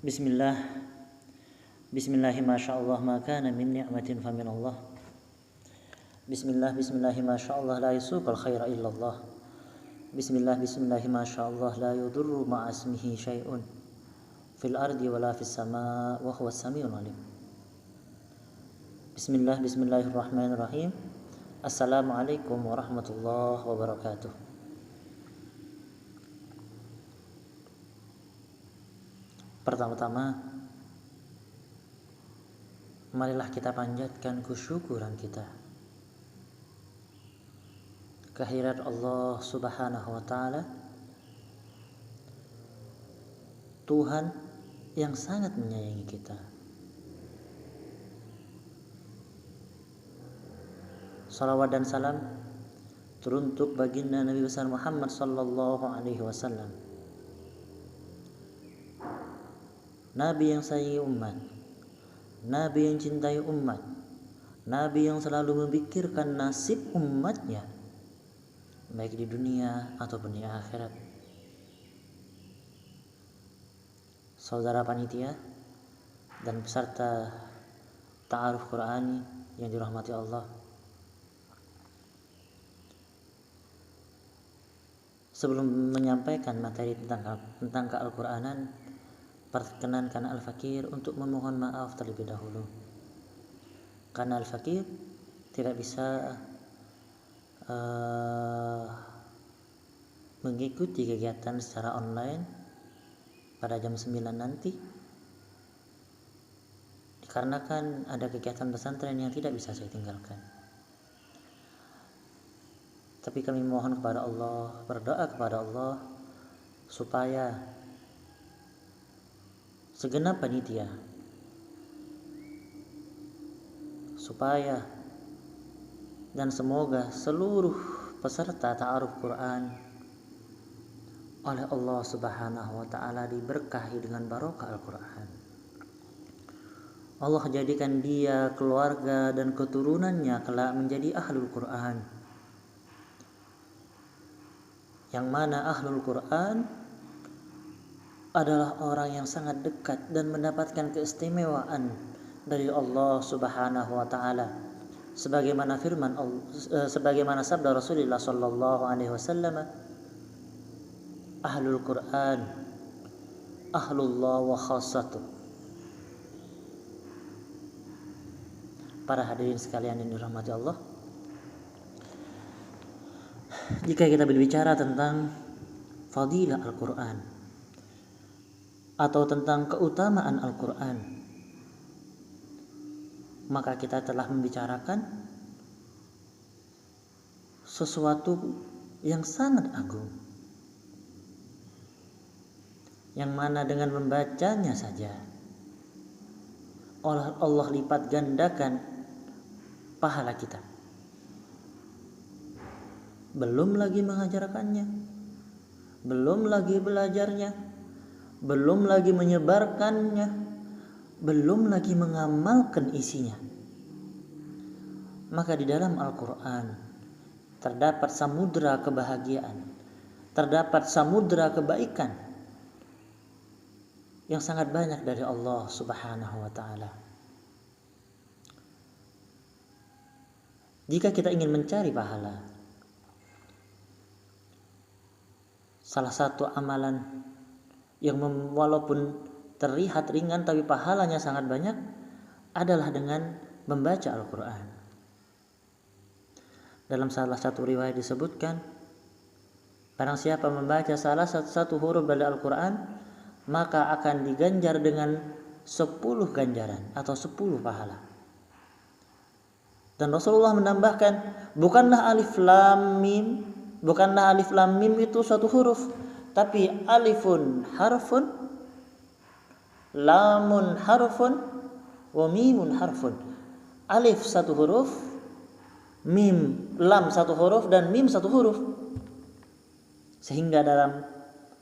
Bismillah, Bismillahi masyaallah ma kana min ni'matin fa min Allah. Bismillah, Bismillahi masyaallah la yusuqal khaira illallah. Bismillah, Bismillahi masyaallah la yudurru ma'asmihi syai'un fil ardi wala fis sama' wa huwas samiul alim. Bismillah, Bismillahirrahmanirrahim. Assalamualaikum warahmatullahi wabarakatuh. Pertama-tama, marilah kita panjatkan kesyukuran kita kehadirat Allah Subhanahu wa taala, Tuhan yang sangat menyayangi kita. Salawat dan salam teruntuk baginda Nabi besar Muhammad sallallahu alaihi wasallam, Nabi yang sayangi umat, Nabi yang cintai umat, Nabi yang selalu memikirkan nasib umatnya, baik di dunia ataupun di akhirat. Saudara panitia dan peserta ta'aruf Qur'ani yang dirahmati Allah, sebelum menyampaikan materi tentang Al-Qur'anan, perkenankan Al-Fakir untuk memohon maaf terlebih dahulu, karena Al-Fakir tidak bisa mengikuti kegiatan secara online pada jam 9 nanti, dikarenakan ada kegiatan pesantren yang tidak bisa saya tinggalkan. Tapi kami mohon kepada Allah, berdoa kepada Allah supaya segenap panitia, supaya dan semoga seluruh peserta ta'aruf Quran oleh Allah Subhanahu wa taala diberkahi dengan barokah Al-Quran. Allah jadikan dia, keluarga dan keturunannya kelak menjadi ahlul Quran, yang mana ahlul Quran adalah orang yang sangat dekat dan mendapatkan keistimewaan dari Allah Subhanahu wa taala, sebagaimana firman Allah, sebagaimana sabda Rasulullah sallallahu alaihi wasallam, ahlul Quran ahlullah wa khassatuh. Para hadirin sekalian yang dirahmati Allah, jika kita berbicara tentang fadilah Al-Quran atau tentang keutamaan Al-Quran, maka kita telah membicarakan sesuatu yang sangat agung, yang mana dengan membacanya saja Allah lipat gandakan pahala kita. Belum lagi mengajarkannya, belum lagi belajarnya, belum lagi menyebarkannya, belum lagi mengamalkan isinya. Maka di dalam Al-Quran terdapat samudra kebahagiaan, terdapat samudra kebaikan yang sangat banyak dari Allah Subhanahu wa taala. Jika kita ingin mencari pahala, salah satu amalan yang walaupun terlihat ringan tapi pahalanya sangat banyak adalah dengan membaca Al-Quran. Dalam salah satu riwayat disebutkan, barang siapa membaca salah satu huruf dari Al-Quran, maka akan diganjar dengan 10 ganjaran atau 10 pahala. Dan Rasulullah menambahkan, bukanlah alif lam mim itu suatu huruf, tapi alifun harfun, lamun harfun, wa mimun harfun. Alif satu huruf, lam satu huruf, dan mim satu huruf. Sehingga dalam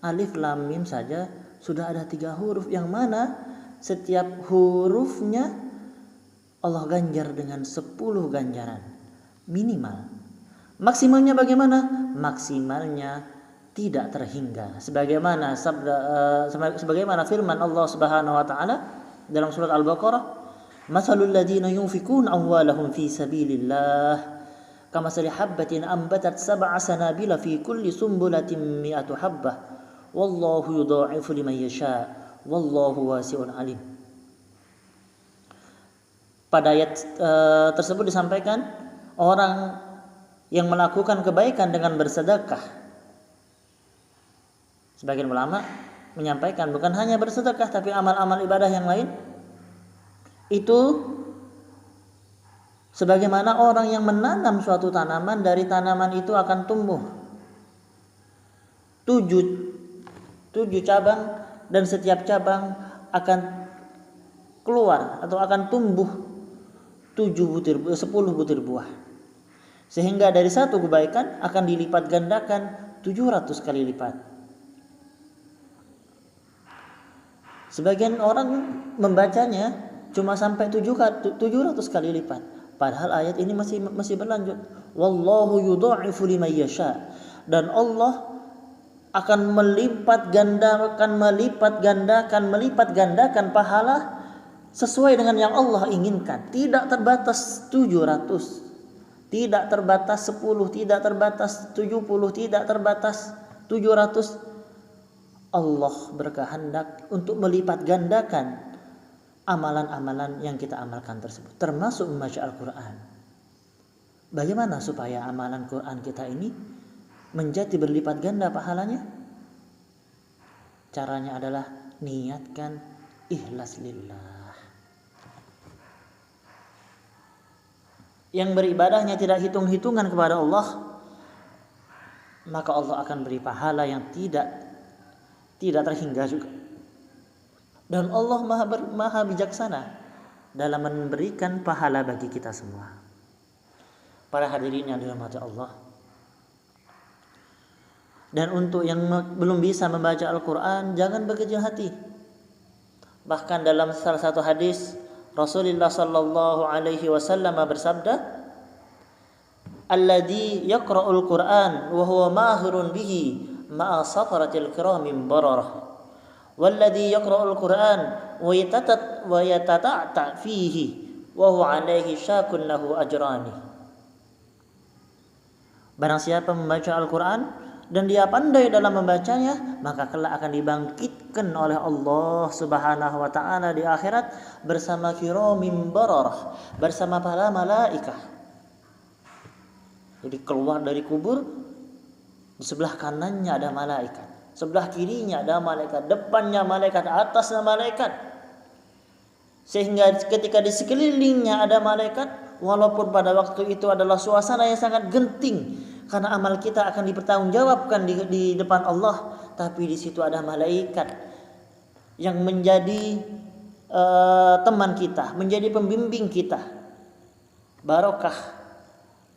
alif lam mim saja sudah ada 3 huruf, yang mana setiap hurufnya Allah ganjar dengan 10 ganjaran minimal. Maksimalnya bagaimana? Maksimalnya tidak terhingga, sebagaimana firman Allah Subhanahu wa taala dalam surat Al-Baqarah, "Matsalul ladzina yunfikuna amwalahum fi sabilillah kamatsali habbatin ambatat sab'a sanabila fi kulli sumbulatin mi'atu habbah wallahu yudha'ifu liman yasha wallahu wasi'un alim." Pada ayat tersebut disampaikan orang yang melakukan kebaikan dengan bersedekah. Sebagian ulama menyampaikan bukan hanya bersedekah tapi amal-amal ibadah yang lain itu sebagaimana orang yang menanam suatu tanaman, dari tanaman itu akan tumbuh 7 cabang, dan setiap cabang akan keluar atau akan tumbuh 10 butir buah, sehingga dari satu kebaikan akan dilipat gandakan 700 kali lipat. Sebagian orang membacanya cuma sampai 700 kali lipat. Padahal ayat ini masih berlanjut. Wallahu yudha'ifu liman yasha. Dan Allah akan melipat gandakan pahala sesuai dengan yang Allah inginkan. Tidak terbatas 700, tidak terbatas 10, tidak terbatas 70, tidak terbatas 700. Allah berkehendak untuk melipat gandakan amalan-amalan yang kita amalkan tersebut, termasuk membaca Al-Quran. Bagaimana supaya amalan Quran kita ini menjadi berlipat ganda pahalanya? Caranya adalah niatkan ikhlas lillah. Yang beribadahnya tidak hitung-hitungan kepada Allah, maka Allah akan beri pahala yang tidak terhingga juga. Dan Allah maha bijaksana dalam memberikan pahala bagi kita semua. Para hadirin yang dirahmati Allah. Dan untuk yang belum bisa membaca Al-Quran, jangan berkecil hati. Bahkan dalam salah satu hadis, Rasulullah sallallahu alaihi wasallam bersabda, "Alladzi yaqra'ul Qur'an wa huwa mahirun bihi ma'a safaratil kiramin bararah walladzi yaqra'ul Qur'an wa yatata'ta fihi wa huwa 'alaihi syakun lahu ajrani." Barang siapa membaca Al-Quran dan dia pandai dalam membacanya, maka kelak akan dibangkitkan oleh Allah Subhanahu wa taala di akhirat bersama kiramin bararah, bersama para malaikat. Jadi keluar dari kubur, di sebelah kanannya ada malaikat, sebelah kirinya ada malaikat, depannya malaikat, atasnya malaikat. Sehingga ketika di sekelilingnya ada malaikat, walaupun pada waktu itu adalah suasana yang sangat genting, karena amal kita akan dipertanggungjawabkan di depan Allah, tapi di situ ada malaikat yang menjadi teman kita, menjadi pembimbing kita. Barokah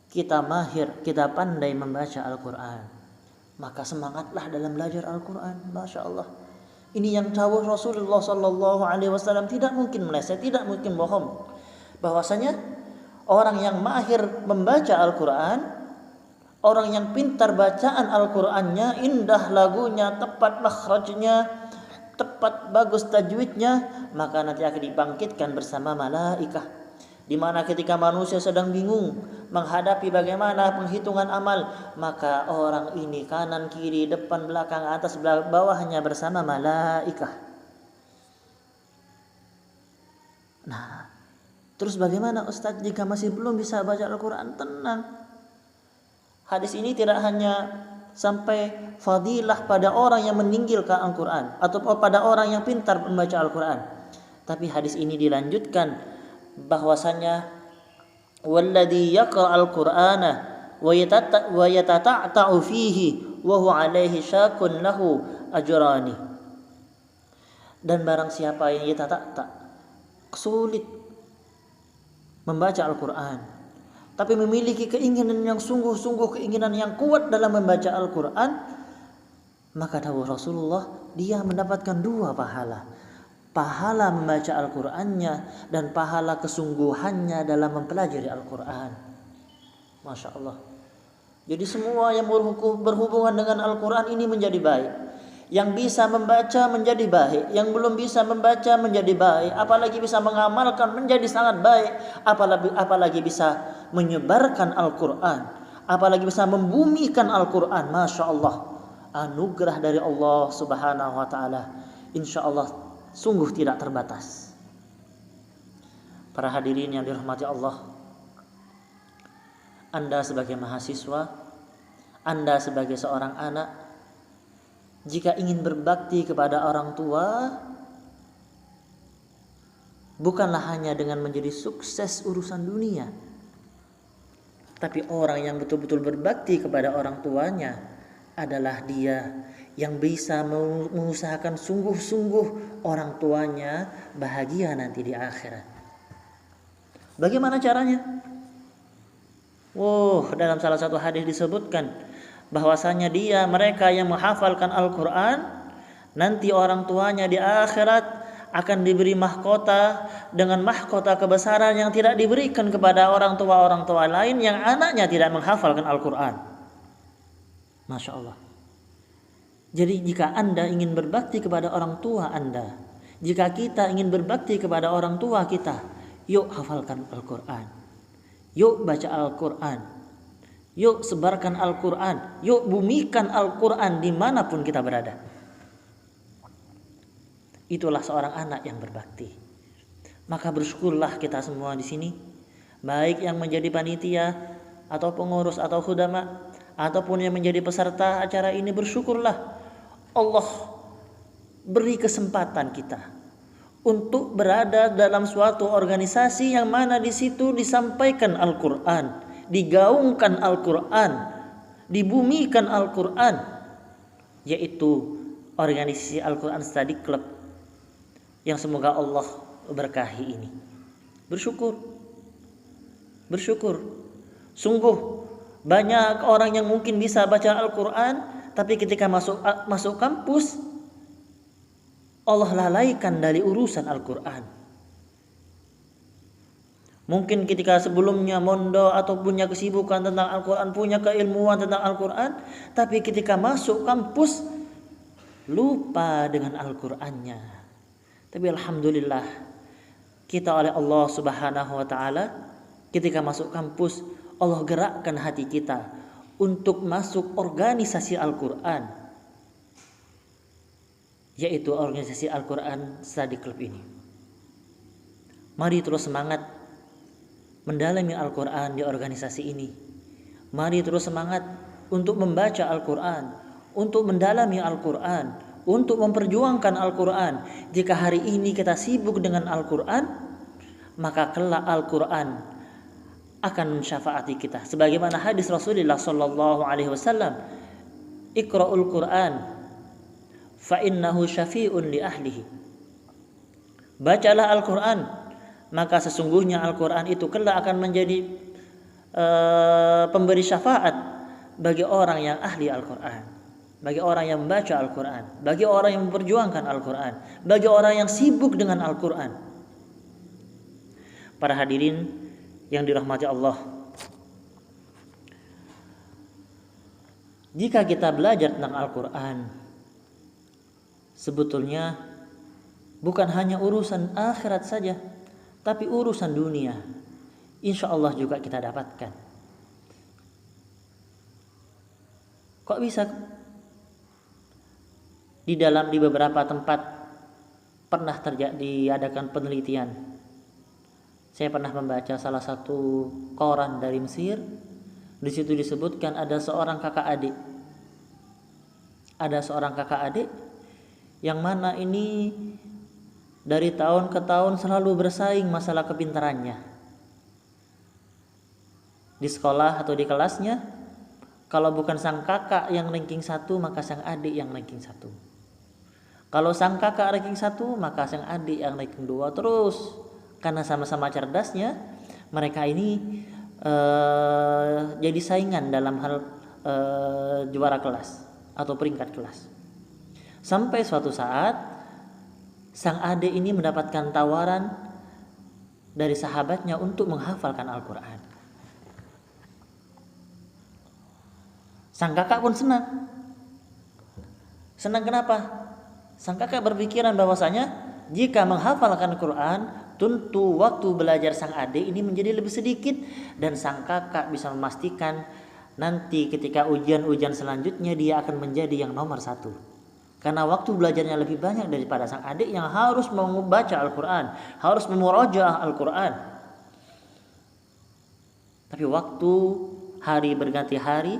kita mahir, kita pandai membaca Al-Quran. Maka semangatlah dalam belajar Al-Quran. Masya Allah. Ini yang tahu Rasulullah sallallahu alaihi wasallam tidak mungkin meleset, tidak mungkin bohong. Bahwasanya orang yang mahir membaca Al-Quran, orang yang pintar bacaan Al-Qurannya, indah lagunya, tepat makhrajnya, tepat bagus tajwidnya, maka nanti akan dibangkitkan bersama malaikat. Di mana ketika manusia sedang bingung menghadapi bagaimana penghitungan amal, maka orang ini kanan kiri depan belakang atas bawahnya bersama malaikat. Nah, terus bagaimana Ustadz jika masih belum bisa baca Al-Quran? Tenang. Hadis ini tidak hanya sampai fadilah pada orang yang meninggalkan Al-Quran atau pada orang yang pintar membaca Al-Quran, tapi hadis ini dilanjutkan bahwasanya walladzi yaqra'ul Qur'ana wa yatata'ta'u fihi wa huwa 'alaihi syakun lahu ajrani. Dan barang siapa yang sulit membaca Al-Quran, tapi memiliki keinginan yang sungguh-sungguh, keinginan yang kuat dalam membaca Al-Quran, maka dawuh Rasulullah, dia mendapatkan 2 pahala. Pahala membaca Al-Qurannya dan pahala kesungguhannya dalam mempelajari Al-Quran. Masya Allah. Jadi semua yang berhubungan dengan Al-Quran ini menjadi baik. Yang bisa membaca menjadi baik, yang belum bisa membaca menjadi baik, apalagi bisa mengamalkan menjadi sangat baik, apalagi bisa menyebarkan Al-Quran, apalagi bisa membumikan Al-Quran. Masya Allah, anugerah dari Allah Subhanahu wa Ta'ala, insya Allah sungguh tidak terbatas. Para hadirin yang dirahmati Allah, Anda sebagai mahasiswa, Anda sebagai seorang anak, jika ingin berbakti kepada orang tua, bukanlah hanya dengan menjadi sukses urusan dunia, tapi orang yang betul-betul berbakti kepada orang tuanya adalah dia yang bisa mengusahakan sungguh-sungguh orang tuanya bahagia nanti di akhirat. Bagaimana caranya? Dalam salah satu hadis disebutkan bahwasanya mereka yang menghafalkan Al-Quran, nanti orang tuanya di akhirat akan diberi mahkota dengan mahkota kebesaran yang tidak diberikan kepada orang tua lain yang anaknya tidak menghafalkan Al-Quran. Masya Allah. Jadi jika Anda ingin berbakti kepada orang tua Anda, jika kita ingin berbakti kepada orang tua kita, yuk hafalkan Al-Quran, yuk baca Al-Quran, yuk sebarkan Al-Quran, yuk bumikan Al-Quran dimanapun kita berada. Itulah seorang anak yang berbakti. Maka bersyukurlah kita semua di sini, baik yang menjadi panitia atau pengurus atau khudama, ataupun yang menjadi peserta acara ini, bersyukurlah Allah beri kesempatan kita untuk berada dalam suatu organisasi yang mana di situ disampaikan Al-Quran, digaungkan Al-Quran, dibumikan Al-Quran, yaitu organisasi Al-Quran Study Club yang semoga Allah berkahi ini. Bersyukur. Sungguh banyak orang yang mungkin bisa baca Al-Quran, tapi ketika masuk kampus Allah lalaikan dari urusan Al-Quran. Mungkin ketika sebelumnya mondok atau punya kesibukan tentang Al-Quran, punya keilmuan tentang Al-Quran, tapi ketika masuk kampus lupa dengan Al-Qurannya. Tapi alhamdulillah, kita oleh Allah Subhanahu wa Ta'ala, ketika masuk kampus Allah gerakkan hati kita untuk masuk organisasi Al-Quran, yaitu organisasi Al-Quran Study Club ini. Mari terus semangat mendalami Al-Quran di organisasi ini. Mari terus semangat untuk membaca Al-Quran, untuk mendalami Al-Quran, untuk memperjuangkan Al-Quran. Jika hari ini kita sibuk dengan Al-Quran, maka kelak Al-Quran akan mensyafaati kita. Sebagaimana hadis Rasulullah sallallahu alaihi wasallam, "Iqra'ul Quran fa innahu syafi'un li ahlihi." Bacalah Al-Quran, maka sesungguhnya Al-Quran itu kelak akan menjadi pemberi syafaat bagi orang yang ahli Al-Quran, bagi orang yang membaca Al-Quran, bagi orang yang memperjuangkan Al-Quran, bagi orang yang sibuk dengan Al-Quran. Para hadirin yang dirahmati Allah, jika kita belajar tentang Al-Quran, sebetulnya bukan hanya urusan akhirat saja, tapi urusan dunia insya Allah juga kita dapatkan. Kok bisa? Di beberapa tempat pernah diadakan penelitian. Saya pernah membaca salah satu koran dari Mesir. Di situ disebutkan ada seorang kakak adik. Ada seorang kakak adik yang mana ini dari tahun ke tahun selalu bersaing masalah kepintarannya. Di sekolah atau di kelasnya, kalau bukan sang kakak yang ranking 1, maka sang adik yang ranking 1. Kalau sang kakak ranking 1, maka sang adik yang ranking 2 terus. Karena sama-sama cerdasnya, mereka ini jadi saingan dalam hal juara kelas atau peringkat kelas. Sampai suatu saat sang adik ini mendapatkan tawaran dari sahabatnya untuk menghafalkan Al-Quran. Sang kakak pun senang. Senang kenapa? Sang kakak berpikiran bahwasanya jika menghafalkan Quran, tentu waktu belajar sang adik ini menjadi lebih sedikit, dan sang kakak bisa memastikan nanti ketika ujian-ujian selanjutnya dia akan menjadi yang nomor 1. Karena waktu belajarnya lebih banyak daripada sang adik yang harus membaca Al-Quran, harus memurojaah Al-Quran. Tapi waktu hari berganti hari,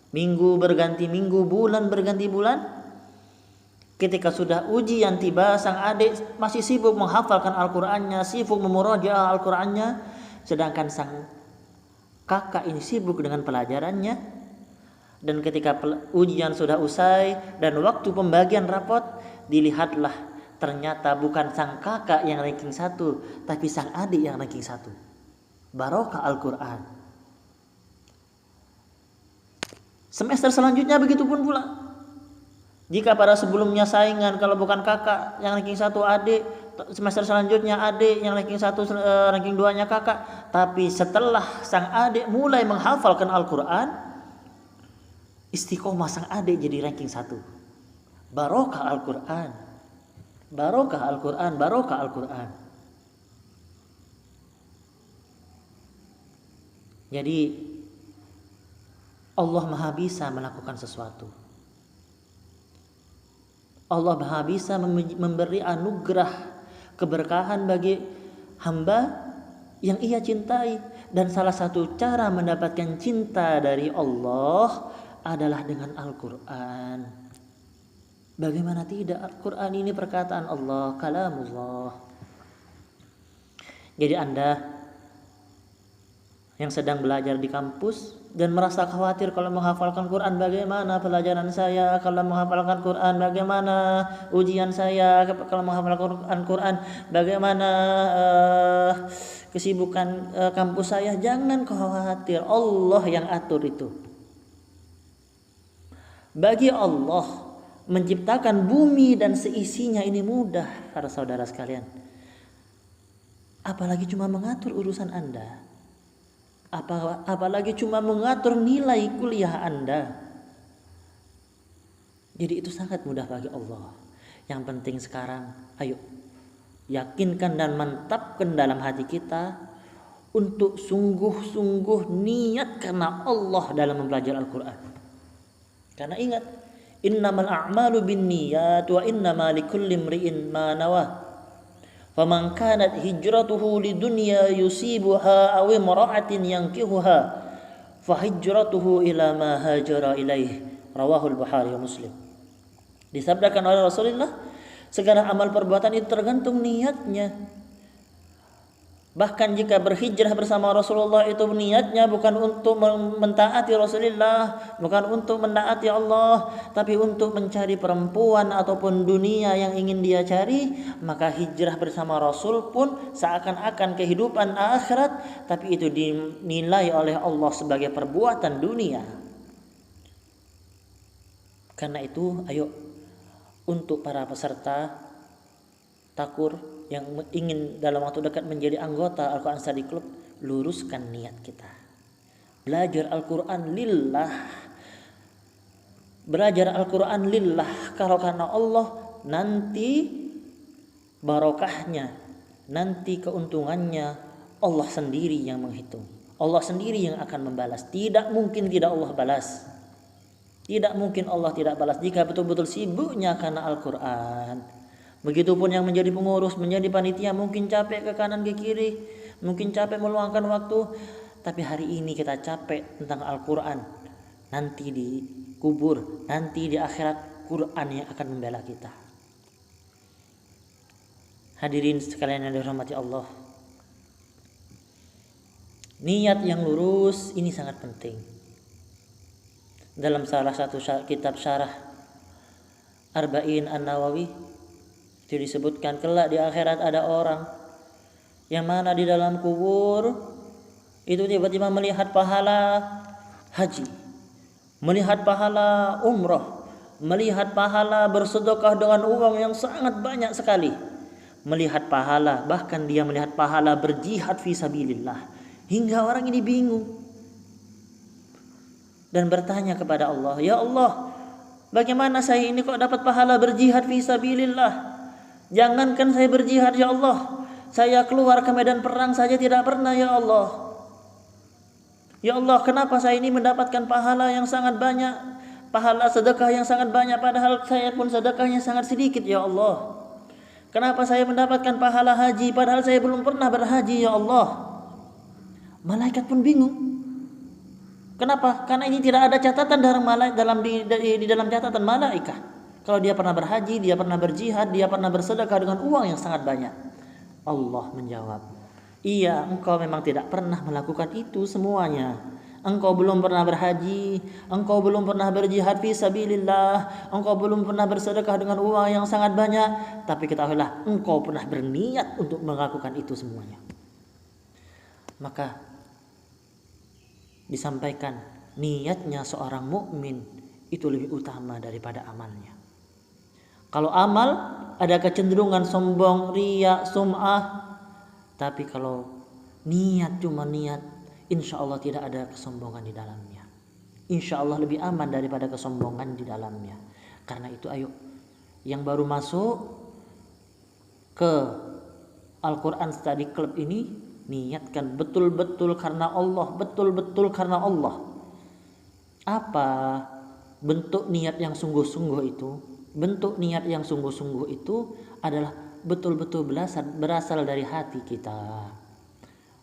minggu berganti minggu, bulan berganti bulan, ketika sudah ujian tiba, sang adik masih sibuk menghafalkan Al-Qurannya, sibuk memurojaah Al-Qurannya, sedangkan sang kakak ini sibuk dengan pelajarannya. Dan ketika ujian sudah usai dan waktu pembagian rapot, dilihatlah ternyata bukan sang kakak yang ranking 1, tapi sang adik yang ranking 1. Barokah Al-Quran. Semester selanjutnya begitu pun pula. Jika pada sebelumnya saingan, kalau bukan kakak yang ranking 1 adik, semester selanjutnya adik yang ranking 1, ranking 2-nya kakak. Tapi setelah sang adik mulai menghafalkan Al-Quran, istiqomah sang adik jadi ranking 1. Barokah Al-Quran. Barokah Al-Quran, barokah Al-Quran. Jadi Allah Maha bisa melakukan sesuatu. Allah Maha bisa memberi anugerah keberkahan bagi hamba yang ia cintai. Dan salah satu cara mendapatkan cinta dari Allah adalah dengan Al-Quran. Bagaimana tidak? Al-Quran ini perkataan Allah, kalamullah. Jadi Anda yang sedang belajar di kampus dan merasa khawatir kalau menghafalkan Quran, bagaimana pelajaran saya kalau menghafalkan Quran, bagaimana ujian saya kalau menghafalkan Quran, bagaimana kesibukan kampus saya, jangan khawatir, Allah yang atur itu. Bagi Allah menciptakan bumi dan seisinya ini mudah, para saudara sekalian. Apalagi cuma mengatur urusan Anda. Apalagi cuma mengatur nilai kuliah Anda. Jadi itu sangat mudah bagi Allah. Yang penting sekarang, ayo yakinkan dan mantapkan dalam hati kita untuk sungguh-sungguh niat karena Allah dalam mempelajari Al-Quran. Karena ingat, innamal a'malu binniyat wa innama likulli imri'in ma nawah. Faman kanat hijratuhu lidunya yusibuha aw imra'atin yankihuha fahijratuhu ila ma hajara ilaih. Rawahul Bukhari wa Muslim. Disabdakan oleh Rasulullah, segala amal perbuatan itu tergantung niatnya. Bahkan jika berhijrah bersama Rasulullah itu niatnya bukan untuk mentaati Rasulullah, bukan untuk menaati Allah, tapi untuk mencari perempuan ataupun dunia yang ingin dia cari, maka hijrah bersama Rasul pun seakan-akan kehidupan akhirat, tapi itu dinilai oleh Allah sebagai perbuatan dunia. Karena itu, ayo untuk para peserta takur yang ingin dalam waktu dekat menjadi anggota Al-Quran Study Club, luruskan niat kita. Belajar Al-Quran lillah. Belajar Al-Quran lillah. Kalau karena Allah, nanti barokahnya, nanti keuntungannya Allah sendiri yang menghitung. Allah sendiri yang akan membalas. Tidak mungkin tidak Allah balas. Tidak mungkin Allah tidak balas jika betul-betul sibuknya karena Al-Quran. Begitupun yang menjadi pengurus, menjadi panitia, mungkin capek ke kanan ke kiri, mungkin capek meluangkan waktu, tapi hari ini kita capek tentang Al-Quran. Nanti di kubur, nanti di akhirat, Quran yang akan membela kita. Hadirin sekalian yang dirahmati Allah, niat yang lurus ini sangat penting. Dalam salah satu kitab syarah Arba'in An-Nawawi itu disebutkan, kelak di akhirat ada orang yang mana di dalam kubur itu tiba-tiba melihat pahala haji, melihat pahala umrah, melihat pahala bersedekah dengan uang yang sangat banyak sekali, melihat pahala, bahkan dia melihat pahala berjihad fi sabilillah. Hingga orang ini bingung, dan bertanya kepada Allah, "Ya Allah, bagaimana saya ini kok dapat pahala berjihad fi sabilillah? Jangankan saya berjihad ya Allah, saya keluar ke medan perang saja tidak pernah ya Allah. Ya Allah, kenapa saya ini mendapatkan pahala yang sangat banyak, pahala sedekah yang sangat banyak, padahal saya pun sedekahnya sangat sedikit ya Allah. Kenapa saya mendapatkan pahala haji padahal saya belum pernah berhaji ya Allah?" Malaikat pun bingung. Kenapa? Karena ini tidak ada catatan di dalam catatan malaikat. Kalau dia pernah berhaji, dia pernah berjihad, dia pernah bersedekah dengan uang yang sangat banyak. Allah menjawab, "Iya, engkau memang tidak pernah melakukan itu semuanya. Engkau belum pernah berhaji, engkau belum pernah berjihad fi sabilillah, engkau belum pernah bersedekah dengan uang yang sangat banyak, tapi ketahuilah engkau pernah berniat untuk melakukan itu semuanya." Maka disampaikan niatnya seorang mukmin itu lebih utama daripada amalnya. Kalau amal ada kecenderungan sombong, riya, sum'ah, tapi kalau niat cuma niat, insya Allah tidak ada kesombongan di dalamnya. Insya Allah lebih aman daripada kesombongan di dalamnya. Karena itu ayo, yang baru masuk ke Al-Quran Study Club ini, niatkan betul-betul karena Allah, betul-betul karena Allah. Apa bentuk niat yang sungguh-sungguh itu? Bentuk niat yang sungguh-sungguh itu adalah betul-betul berasal dari hati kita,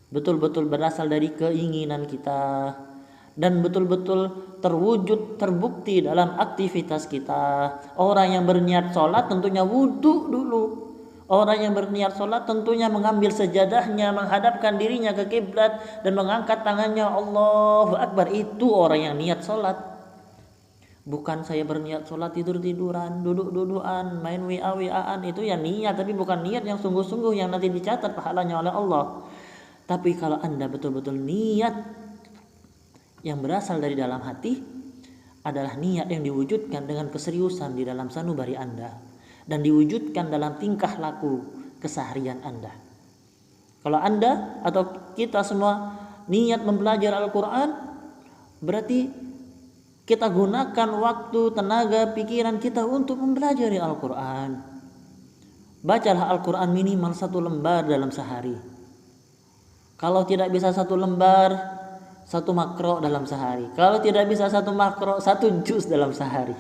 betul-betul berasal dari keinginan kita, dan betul-betul terwujud, terbukti dalam aktivitas kita. Orang yang berniat sholat tentunya wudhu dulu. Orang yang berniat sholat tentunya mengambil sajadahnya, menghadapkan dirinya ke kiblat dan mengangkat tangannya, Allahu Akbar. Itu orang yang niat sholat. Bukan saya berniat sholat tidur-tiduran, duduk-dudukan, main WA-WAan. Itu ya niat, tapi bukan niat yang sungguh-sungguh yang nanti dicatat pahalanya oleh Allah. Tapi kalau Anda betul-betul niat yang berasal dari dalam hati, adalah niat yang diwujudkan dengan keseriusan di dalam sanubari Anda dan diwujudkan dalam tingkah laku keseharian Anda. Kalau Anda atau kita semua niat mempelajari Al-Quran, berarti kita gunakan waktu, tenaga, pikiran kita untuk mempelajari Al-Quran. Bacalah Al-Quran minimal 1 lembar dalam sehari. Kalau tidak bisa 1 lembar, 1 makro dalam sehari. Kalau tidak bisa 1 makro, 1 juz dalam sehari.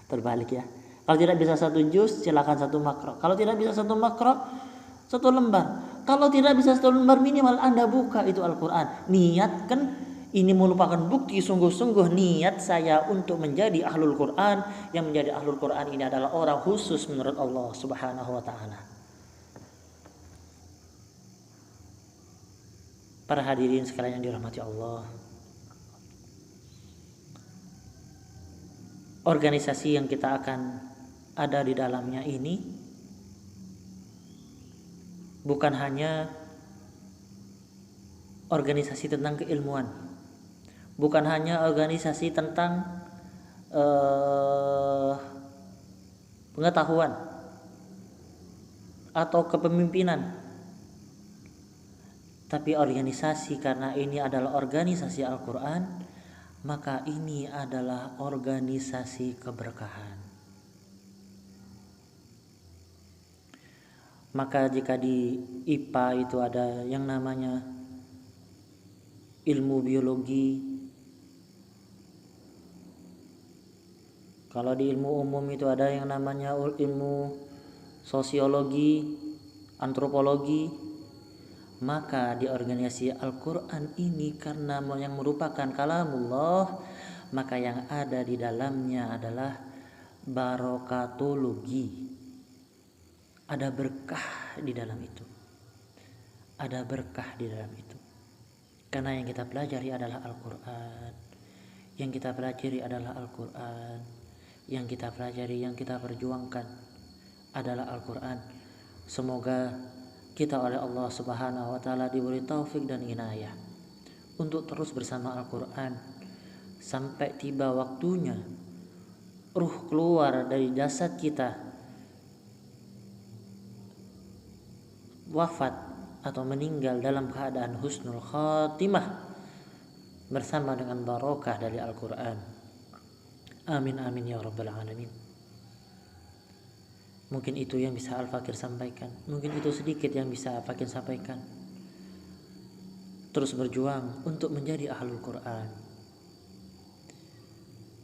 Terbalik ya. Kalau tidak bisa 1 juz, silakan 1 makro. Kalau tidak bisa 1 makro, 1 lembar. Kalau tidak bisa 1 lembar, minimal Anda buka itu Al-Quran. Niatkan, ini merupakan bukti sungguh-sungguh niat saya untuk menjadi ahlul Quran. Yang menjadi ahlul Quran ini adalah orang khusus menurut Allah Subhanahu wa ta'ala. Para hadirin sekalian yang dirahmati Allah, organisasi yang kita akan ada di dalamnya ini bukan hanya organisasi tentang keilmuan, bukan hanya organisasi tentang pengetahuan atau kepemimpinan, tapi organisasi, karena ini adalah organisasi Al-Quran, maka ini adalah organisasi keberkahan. Maka jika di IPA itu ada yang namanya ilmu biologi, kalau di ilmu umum itu ada yang namanya ilmu sosiologi, antropologi, maka di organisasi Al-Quran ini karena yang merupakan kalamullah, maka yang ada di dalamnya adalah barokatologi. Ada berkah di dalam itu. Ada berkah di dalam itu. Karena yang kita pelajari adalah Al-Quran. Yang kita pelajari adalah Al-Quran. Yang kita pelajari, yang kita perjuangkan adalah Al-Quran. Semoga kita oleh Allah Subhanahu wa ta'ala diberi taufik dan inayah untuk terus bersama Al-Quran sampai tiba waktunya ruh keluar dari jasad kita, wafat atau meninggal dalam keadaan husnul khatimah, bersama dengan barokah dari Al-Quran. Amin amin ya rabbal alamin. Mungkin itu yang bisa Al-Fakir sampaikan, mungkin itu sedikit yang bisa Al-Fakir sampaikan. Terus berjuang untuk menjadi ahlul Quran.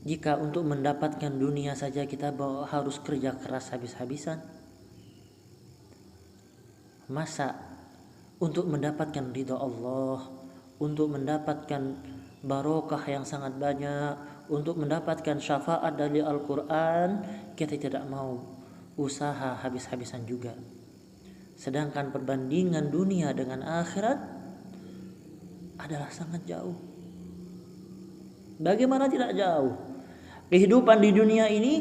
Jika untuk mendapatkan dunia saja kita harus kerja keras habis-habisan, masa untuk mendapatkan ridha Allah, untuk mendapatkan barokah yang sangat banyak, untuk mendapatkan syafaat dari Al-Quran, kita tidak mau usaha habis-habisan juga. Sedangkan perbandingan dunia dengan akhirat adalah sangat jauh. Bagaimana tidak jauh? Kehidupan di dunia ini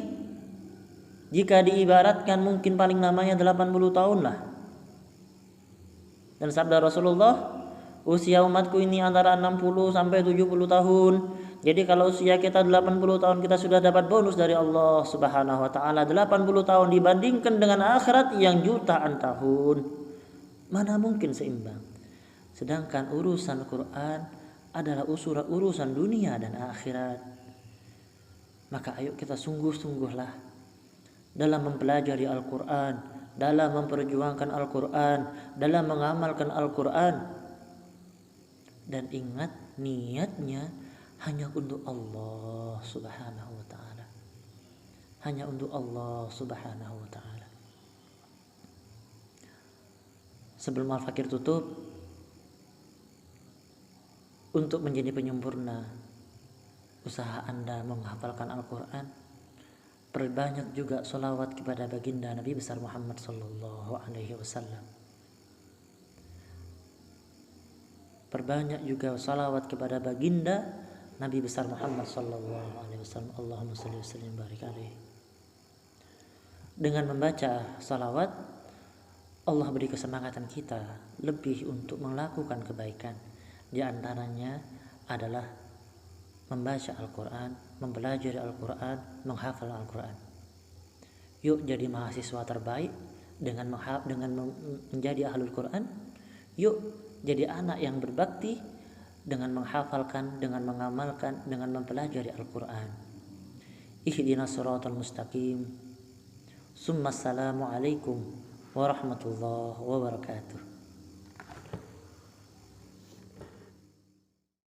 jika diibaratkan mungkin paling lamanya 80 tahun lah. Dan sabda Rasulullah, usia umatku ini antara 60 sampai 70 tahun. Jadi kalau usia kita 80 tahun kita sudah dapat bonus dari Allah Subhanahu wa taala. 80 tahun dibandingkan dengan akhirat yang jutaan tahun. Mana mungkin seimbang? Sedangkan urusan Quran adalah urusan dunia dan akhirat. Maka ayo kita sungguh-sungguhlah dalam mempelajari Al-Quran, dalam memperjuangkan Al-Quran, dalam mengamalkan Al-Quran. Dan ingat, niatnya hanya untuk Allah Subhanahu wa ta'ala. Hanya untuk Allah Subhanahu wa ta'ala. Sebelum Al-Fakir tutup, untuk menjadi penyempurna usaha Anda menghafalkan Al-Quran, perbanyak juga sholawat kepada baginda Nabi besar Muhammad sallallahu alaihi wasallam. Perbanyak juga sholawat kepada baginda Nabi besar Muhammad sallallahu alaihi wasallam. Allahumma shalli wa sallim barik alaihi. Dengan membaca sholawat, Allah beri kesemangatan kita lebih untuk melakukan kebaikan. Di antaranya adalah membaca Al-Quran, mempelajari Al-Quran, menghafal Al-Quran. Yuk jadi mahasiswa terbaik dengan menjadi ahlul Quran. Yuk jadi anak yang berbakti dengan menghafalkan, dengan mengamalkan, dengan mempelajari Al-Quran. Ihdinas siratal mustaqim. Summa assalamu alaikum warahmatullahi wabarakatuh.